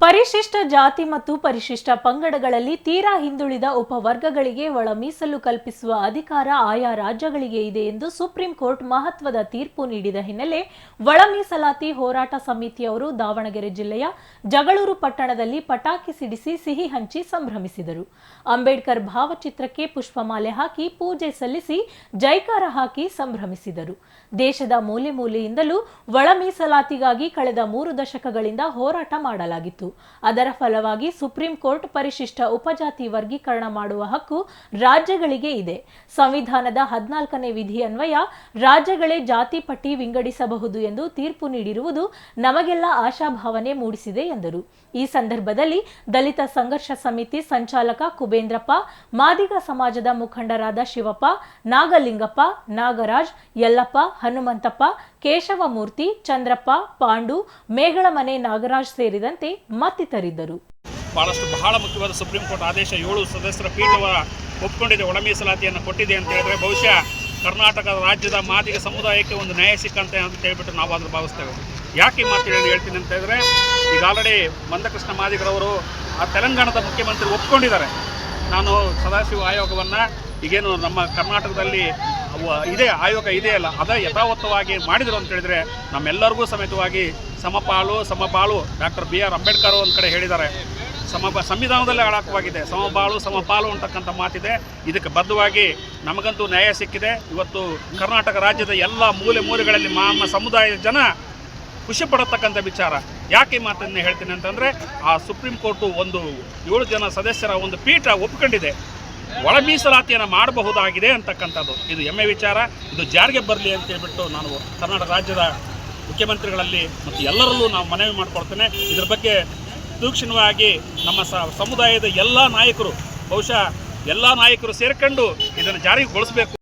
ಪರಿಶಿಷ್ಟ ಜಾತಿ ಮತ್ತು ಪರಿಶಿಷ್ಟ ಪಂಗಡಗಳಲ್ಲಿ ತೀರಾ ಹಿಂದುಳಿದ ಉಪವರ್ಗಗಳಿಗೆ ಒಳ ಮೀಸಲು ಕಲ್ಪಿಸುವ ಅಧಿಕಾರ ಆಯಾ ರಾಜ್ಯಗಳಿಗೆ ಇದೆ ಎಂದು ಸುಪ್ರೀಂ ಕೋರ್ಟ್ ಮಹತ್ವದ ತೀರ್ಪು ನೀಡಿದ ಹಿನ್ನೆಲೆ ಒಳ ಮೀಸಲಾತಿ ಹೋರಾಟ ಸಮಿತಿಯವರು ದಾವಣಗೆರೆ ಜಿಲ್ಲೆಯ ಜಗಳೂರು ಪಟ್ಟಣದಲ್ಲಿ ಪಟಾಕಿ ಸಿಡಿಸಿ ಸಿಹಿ ಹಂಚಿ ಸಂಭ್ರಮಿಸಿದರು. ಅಂಬೇಡ್ಕರ್ ಭಾವಚಿತ್ರಕ್ಕೆ ಪುಷ್ಪಮಾಲೆ ಹಾಕಿ ಪೂಜೆ ಸಲ್ಲಿಸಿ ಜೈಕಾರ ಹಾಕಿ ಸಂಭ್ರಮಿಸಿದರು. ದೇಶದ ಮೂಲೆ ಮೂಲೆಯಿಂದಲೂ ಒಳ ಮೀಸಲಾತಿಗಾಗಿ ಕಳೆದ 3 ದಶಕಗಳಿಂದ ಹೋರಾಟ ಮಾಡಲಾಗಿತ್ತು. ಅದರ ಫಲವಾಗಿ ಸುಪ್ರೀಂ ಕೋರ್ಟ್ ಪರಿಶಿಷ್ಟ ಉಪಜಾತಿ ವರ್ಗೀಕರಣ ಮಾಡುವ ಹಕ್ಕು ರಾಜ್ಯಗಳಿಗೆ ಇದೆ. ಸಂವಿಧಾನದ 14ನೇ ವಿಧಿ ಅನ್ವಯ ರಾಜ್ಯಗಳೇ ಜಾತಿ ಪಟ್ಟಿ ವಿಂಗಡಿಸಬಹುದು ಎಂದು ತೀರ್ಪು ನೀಡಿರುವುದು ನಮಗೆಲ್ಲ ಆಶಾಭಾವನೆ ಮೂಡಿಸಿದೆ ಎಂದರು. ಈ ಸಂದರ್ಭದಲ್ಲಿ ದಲಿತ ಸಂಘರ್ಷ ಸಮಿತಿ ಸಂಚಾಲಕ ಕುಬೇಂದ್ರಪ್ಪ, ಮಾದಿಗ ಸಮಾಜದ ಮುಖಂಡರಾದ ಶಿವಪ್ಪ, ನಾಗಲಿಂಗಪ್ಪ, ನಾಗರಾಜ್, ಯಲ್ಲಪ್ಪ, ಹನುಮಂತಪ್ಪ, ಕೇಶವಮೂರ್ತಿ, ಚಂದ್ರಪ್ಪ, ಪಾಂಡು, ಮೇಗಳಮನೆ ನಾಗರಾಜ್ ಸೇರಿದಂತೆ ಮತ್ತಿತರಿದ್ದರು. ಬಹಳ ಮುಖ್ಯವಾದ ಸುಪ್ರೀಂ ಕೋರ್ಟ್ ಆದೇಶ 7 ಸದಸ್ಯರ ಪೀಠವ ಒಪ್ಪಿಕೊಂಡಿದೆ, ಒಳ ಮೀಸಲಾತಿಯನ್ನು ಕೊಟ್ಟಿದೆ ಅಂತ ಹೇಳಿದ್ರೆ ಬಹುಶಃ ಕರ್ನಾಟಕ ರಾಜ್ಯದ ಮಾದಿಗ ಸಮುದಾಯಕ್ಕೆ ಒಂದು ನ್ಯಾಯ ಸಿಕ್ಕಂತೆ ಅಂತ ಹೇಳ್ಬಿಟ್ಟು ನಾವು ಅದನ್ನು ಭಾವಿಸ್ತೇವೆ. ಯಾಕೆ ಈ ಮಾತು ಹೇಳ್ತೀನಿ ಅಂತ ಹೇಳಿದ್ರೆ, ಈಗ ಆಲ್ರೆಡಿ ಮಂದಕೃಷ್ಣ ಮಾದಿಗರವರು ಆ ತೆಲಂಗಾಣದ ಮುಖ್ಯಮಂತ್ರಿ ಒಪ್ಕೊಂಡಿದ್ದಾರೆ. ನಾನು ಸದಾಶಿವ ಆಯೋಗವನ್ನು ಈಗೇನು ನಮ್ಮ ಕರ್ನಾಟಕದಲ್ಲಿ ಇದೇ ಆಯೋಗ ಇದೆಯಲ್ಲ ಅದ ಯಥಾವತ್ತವಾಗಿ ಮಾಡಿದರು ಅಂತ ಹೇಳಿದರೆ ನಮ್ಮೆಲ್ಲರಿಗೂ ಸಮೇತವಾಗಿ ಸಮಪಾಲು ಡಾಕ್ಟರ್ BR ಅಂಬೇಡ್ಕರ್ ಒಂದು ಕಡೆ ಹೇಳಿದ್ದಾರೆ. ಸಂವಿಧಾನದಲ್ಲೇ ಅಡಕವಾಗಿದೆ, ಸಮಪಾಲು ಅಂತಕ್ಕಂಥ ಮಾತಿದೆ. ಇದಕ್ಕೆ ಬದ್ಧವಾಗಿ ನಮಗಂತೂ ನ್ಯಾಯ ಸಿಕ್ಕಿದೆ. ಇವತ್ತು ಕರ್ನಾಟಕ ರಾಜ್ಯದ ಎಲ್ಲ ಮೂಲೆಗಳಲ್ಲಿ ನಮ್ಮ ಸಮುದಾಯದ ಜನ ಖುಷಿ ಪಡತಕ್ಕಂಥ ವಿಚಾರ. ಯಾಕೆ ಮಾತನ್ನು ಹೇಳ್ತೀನಿ ಅಂತಂದರೆ, ಆ ಸುಪ್ರೀಂ ಕೋರ್ಟು ಒಂದು 7 ಜನ ಸದಸ್ಯರ ಒಂದು ಪೀಠ ಒಪ್ಕೊಂಡಿದೆ, ಒಳ ಮೀಸಲಾತಿಯನ್ನು ಮಾಡಬಹುದಾಗಿದೆ ಅಂತಕ್ಕಂಥದ್ದು. ಇದು ಹೆಮ್ಮೆ ವಿಚಾರ. ಇದು ಜಾರಿಗೆ ಬರಲಿ ಅಂತ ಹೇಳ್ಬಿಟ್ಟು ನಾನು ಕರ್ನಾಟಕ ರಾಜ್ಯದ ಮುಖ್ಯಮಂತ್ರಿಗಳಲ್ಲಿ ಮತ್ತು ಎಲ್ಲರಲ್ಲೂ ನಾವು ಮನವಿ ಮಾಡಿಕೊಳ್ತೇನೆ. ಇದರ ಬಗ್ಗೆ ತೀಕ್ಷ್ಣವಾಗಿ ನಮ್ಮ ಸಮುದಾಯದ ಎಲ್ಲ ನಾಯಕರು, ಬಹುಶಃ ಎಲ್ಲ ನಾಯಕರು ಸೇರ್ಕೊಂಡು ಇದನ್ನು ಜಾರಿಗೊಳಿಸಬೇಕು.